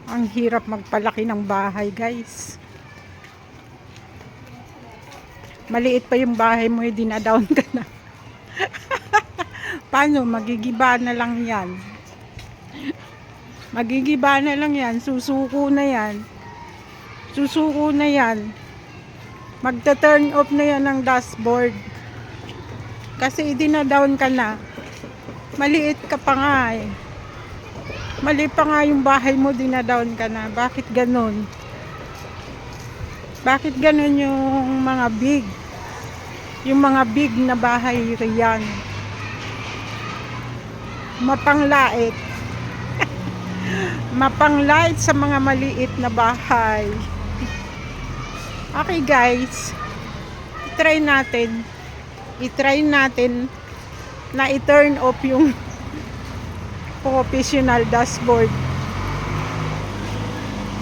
Ang hirap magpalaki ng bahay, guys. Maliit pa yung bahay mo, dinadown ka na. Paano? Magigiba na lang yan. Magigiba na lang yan. Susuko na yan. Susuko na yan. Magta-turn off na yan ng dashboard. Kasi dinadown ka na. Maliit ka pa nga eh. Mali pa nga yung bahay mo, dinadown ka na. Bakit ganun? Bakit ganun yung mga big? Yung mga big na bahay riyan. Mapanglait. Mapanglait sa mga maliit na bahay. Okay guys. I-try natin na i-turn off yung professional dashboard.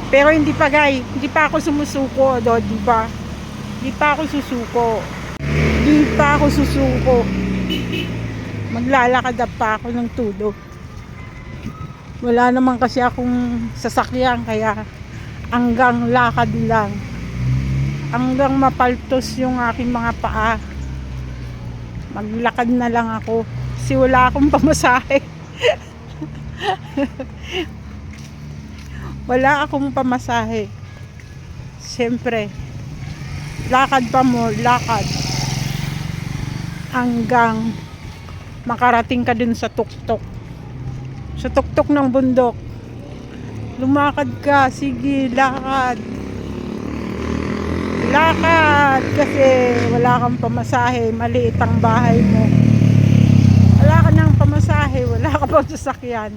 Pero hindi pa guys, hindi pa ako sumusuko do, di ba? Hindi pa ako susuko. Hindi pa ako susuko. Maglalakad pa ako ng tulo. Wala naman kasi akong sasakyan kaya hanggang lakad lang. Hanggang mapaltos yung aking mga paa. Maglakad na lang ako kasi wala akong pamasahe. Wala akong pamasahe. Siyempre, lakad pa mo, lakad. Hanggang makarating ka dun sa tuktok. Sa tuktok ng bundok. Lumakad ka, sige, lakad. Lakad kasi wala kang pamasahe, maliit ang bahay mo. Wala ka ng pamasahe, wala ka pang sasakyan.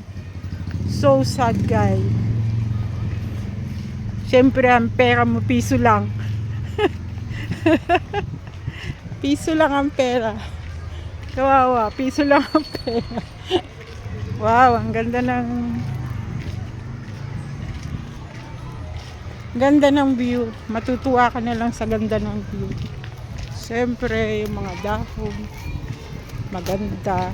So sad guys. Siyempre ang pera mo piso lang. Piso lang ang pera. Kawawa, piso lang ang pera. Wow, ang ganda ng view. Matutuwa ka na lang sa ganda ng view. Siyempre yung mga dahon maganda.